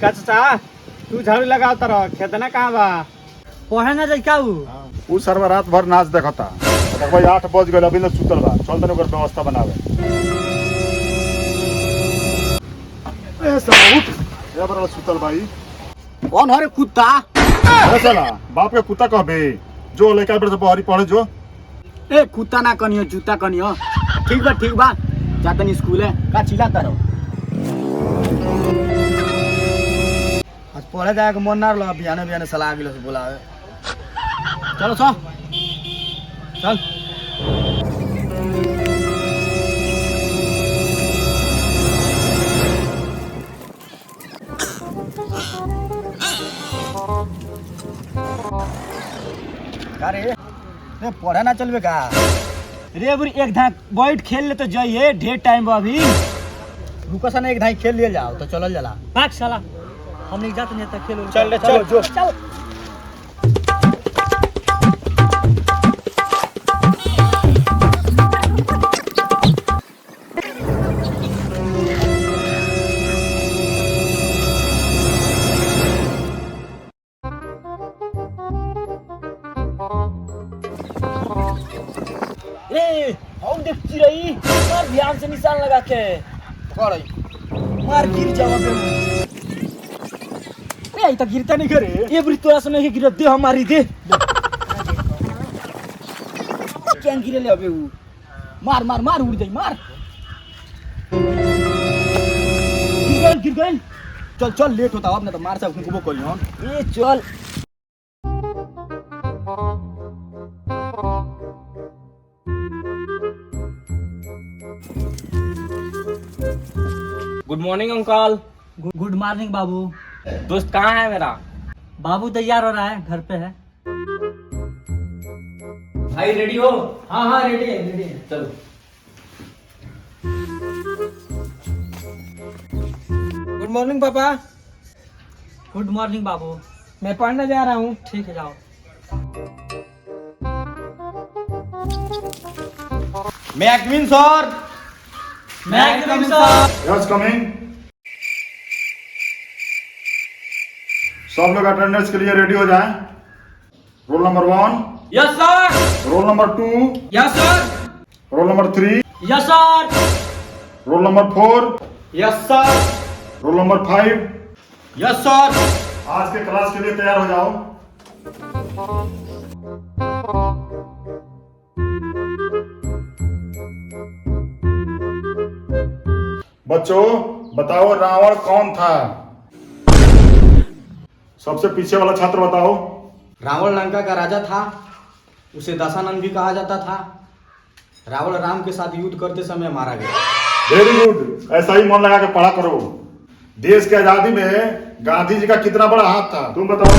का चाचा तू झाड़ू लगाओ तरह खेतना कहाँ बा पढ़े ना जाई का उ सरवा रात भर नाच देखता देखो 8 बज गए अभी तक सुतल बा चल तने ओकर व्यवस्था बनावे ए साला उठ ए बड़ा सुतल भाई कौन हरे कुत्ता ए साला बाप के कुत्ता कहबे जो लड़का बेटा से बहरी पढ़े जो ए कुत्ता ना कनियो जूता कनियो ठीक बा जातनी स्कूल है का चिल्लाता रहो आज पढ़े जाए के मन ना रहा बिहाने सलाह गिलो से बोलावे चलो चल अरे पढ़े ना चलबे का रे बुरी एक धाक बैठ खेल ले तो जाइए ढेर टाइम बा अभी रुको सा ना एक धाक खेल लिए जाओ तो चलल जाला भाग साला हम नहीं जाते नहीं तक खेलो चल चल हम देख चिरई मार ध्यान से निशान लगा के पकड़ मार गिर जावा बे ए त गिरता नहीं करे ये बुरी तोरा से नहीं गिर दे हमारी दे क्या गिरे ले अबे उ मार उड़ जाई मार गिर गई चल लेट होता अब ना तो मार सब को करी हम ए चल good morning uncle. Good morning बाबू। दोस्त कहाँ है मेरा? बाबू तैयार हो रहा है, घर पे है। भाई रेडी हो? हाँ रेडी है चलो। गुड मॉर्निंग पापा। गुड मॉर्निंग बाबू। मैं पढ़ने जा रहा हूँ। ठीक है जाओ। मैं कमिंग सर। Yes coming. सब लोग अटेंडेंस के लिए रेडी हो जाएं। Roll number 1। Yes sir. Roll number 2। Yes sir. Roll number 3। Yes sir. Roll number 4। Yes sir. Roll number 5। Yes sir. आज के क्लास के लिए तैयार हो जाओ। बच्चों बताओ रावण कौन था? सबसे पीछे वाला छात्र बताओ। रावण लंका का राजा था। उसे दशानन भी कहा जाता था। रावण राम के साथ युद्ध करते समय मारा गया। वेरी गुड, ऐसा ही मन लगा के पढ़ा करो। देश की आजादी में गांधी जी का कितना बड़ा हाथ था, तुम बताओ।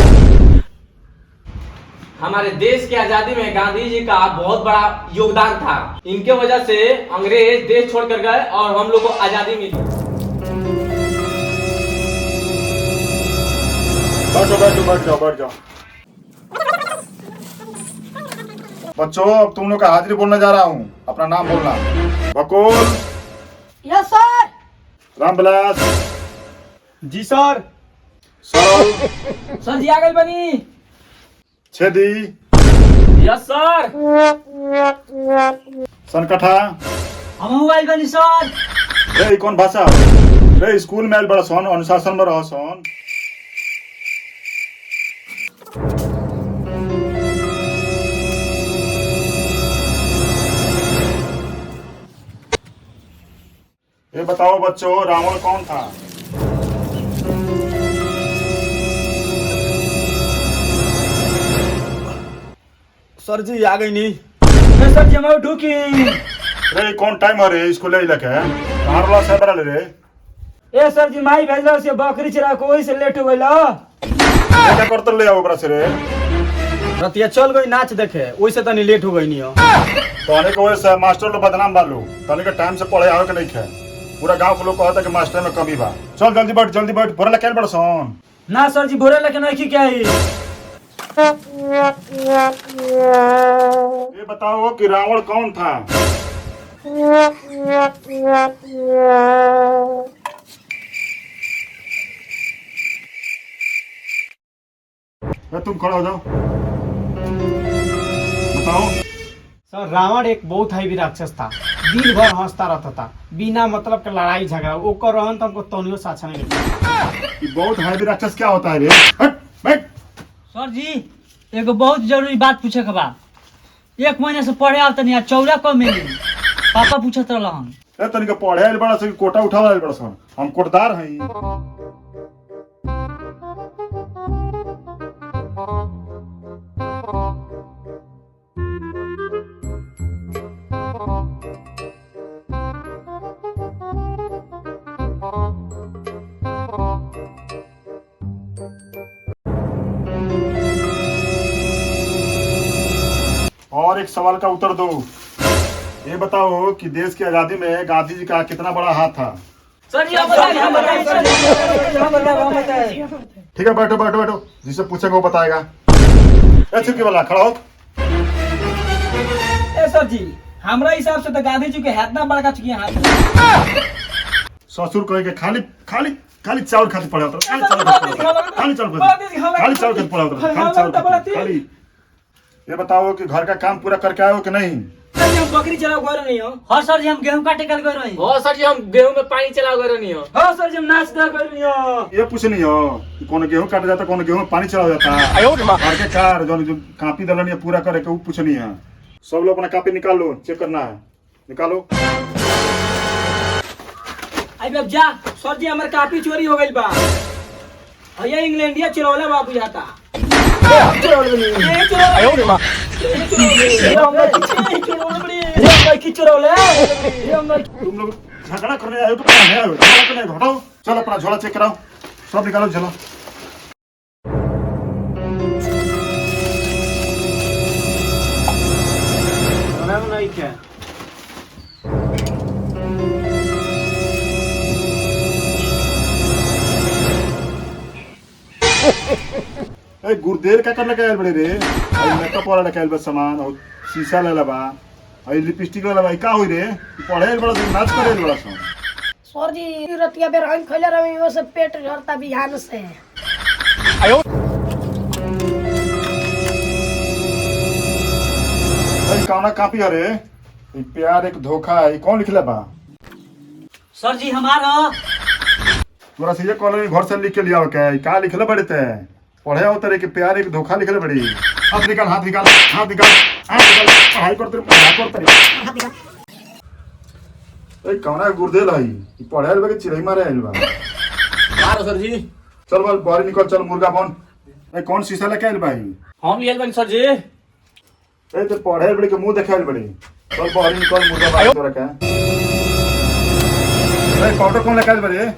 हमारे देश की आजादी में गांधी जी का बहुत बड़ा योगदान था। इनके वजह से अंग्रेज देश छोड़कर गए और हम लोग को आजादी मिली। बैठ जाओ। बच्चों अब तुम लोग का हाजिरी बोलने जा रहा हूँ। अपना नाम बोलना। बकुल। Yes sir. रामविलास। जी सर। सरल। सर जी आ गए बनी। छेदी। Yes sir. सनकठा। हम मोबाइल बनी सर। रे कौन भाषा? रे स्कूल में आयल बड़ा सोन, अनुशासन में रहो सोन। ये बताओ बच्चों रावण कौन था? सर जी आ गई नहीं। सर जी हम ढूकी। रे कौन टाइम है रे स्कूल लेके? कहाँ रोला से बरा ले रे? ए सर जी माई भेजला से बकरी चरा को वही से लेट हो गइला। क्या करते ले आओ बरा से रे? रतिया चल गई नाच देखे, ओइ से तनी लेट हो गई नहीं हो। तो आने को वैसे मास्टर लोग बदनाम बालू तने के टाइम से पढ़े आवे के नहीं खे। पूरा गांव के लोग कहता कि मास्टर में कमी बा। चल जल्दी बैठ भोरे लखेल बड़ सोन। ना सर जी भोरे लेके नहीं की क्या ही। ये बताओ कि रावण कौन था? तुम खड़ा हो जाओ, बताओ। सर रावण एक बहुत हैवी राक्षस था, दिन भर हंसता रहता था, बिना मतलब के लड़ाई झगड़ा ओकर रहन तो हमको तनियो से अच्छा नहीं लगता। ये बहुत हैवी राक्षस क्या होता है रे? हट बैठ। सर जी एगो बहुत जरूरी बात पूछे के बा। 1 महीने से पढ़े आवत नहीं, चौरा कब मिली? पापा पूछत रहलन। ए तनिक पढ़े आइल बड़ा से कोटा उठावा आइल बड़ा सन, हम कोटदार हई। और एक सवाल का उत्तर दो। ये बताओ कि देश की आजादी में गांधी जी का कितना बड़ा हाथ था? सर जी हम बताएं। ठीक है, बैठो बैठो बैठो, जिससे पूछेंगे वो बताएगा। ए चिपकी वाला खड़ा हो। ए सर जी हमरा हिसाब से तो गांधी जी के हाथ ना बड़का चुकी हाथ। ससुर कहे के खाली खाली खाली चावल खाते पड़े होता, खाली चावल खाते पड़े होता, खाली चावल खाते पड़े होता, खाली चावल खाते, खाली। ये बताओ कि घर का काम पूरा करके आए हो कि नहीं? हम बकरी चलाओ गए नहीं हो। हाँ सर जी हम गेहूं काटे कल गए रही। हाँ सर जी हम गेहूं में पानी चला गए नहीं हो। हाँ सर जी हम नाच गए नहीं हो। ये पूछ नहीं हो कि कौन गेहूं काटा जाता, कौन गेहूं में पानी चला जाता है। घर के कार जो कापी दलन ये पूरा करे के वो पूछ नहीं है। सब लोग अपना कापी निकाल लो, चेक करना है, निकालो। अब जा सर जी हमारे कापी चोरी हो गई बा। भैया इंग्लैंडिया चुरौला बाबू जाता। तुम लोग झगड़ा करने आए हो तो पढ़ने आए हो, झगड़ा करने हटाओ। चलो अपना झोला चेक कराओ, सब निकालो झोला। नहीं क्या ए गुरुदेव क्या करने का बड़े रे? मेकअप वाला कैल बस सामान और शीशा ले लबा और लिपस्टिक ले लबा, का होई रे? पढ़े बड़ा से नाच करे बड़ा सा। सर जी रतिया बेर हम खैले रही वो से पेट झड़ता बिहान से। भाई कौना कापी है रे? ये प्यार एक धोखा है, कौन लिखले बा? सर जी हमारा तोरा सीधे कॉलेज घर से लिख के लिया हो क्या? का लिखले बड़े ते? पढ़े हो तेरे के प्यार एक धोखा लिखले बड़ी। हाथ निकाल हाथ निकाल हाथ निकाल हाथ निकाल, पढ़ाई करते ए कौना गुरुदेव है? ये पढ़े वाले के चिड़ै मारे आइल बा। मारो सर जी। चल बोल बाहर निकल, चल मुर्गा बन। ए कौन शीशा लेके आइल भाई? हम लियल बन सर जी। ए तो पढ़े बड़े के मुंह देखाइल बड़ी। चल बाहर निकल, मुर्गा बन तोरा का। ए पाउडर कौन लेके आइल बड़े?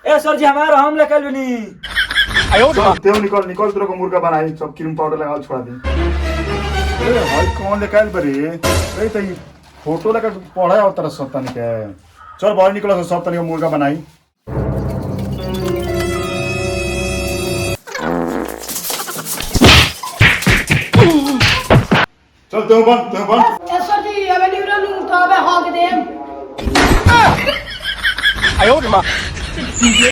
ए सर जी हमारा हम लेकर बनी। तेव निकल निकल, तेरे को मुर्गा बनाई, सब क्रीम पाउडर लगा छोड़ा दी। ए भाई कौन लेके आइल बड़ी? ए तो फोटो लगा पढ़े और तरह सब तनिक है। चल बाहर निकल, सब तनिक मुर्गा बनाई। चल तेव बन। ए सर जी अबे निकल तो अबे हॉक देम।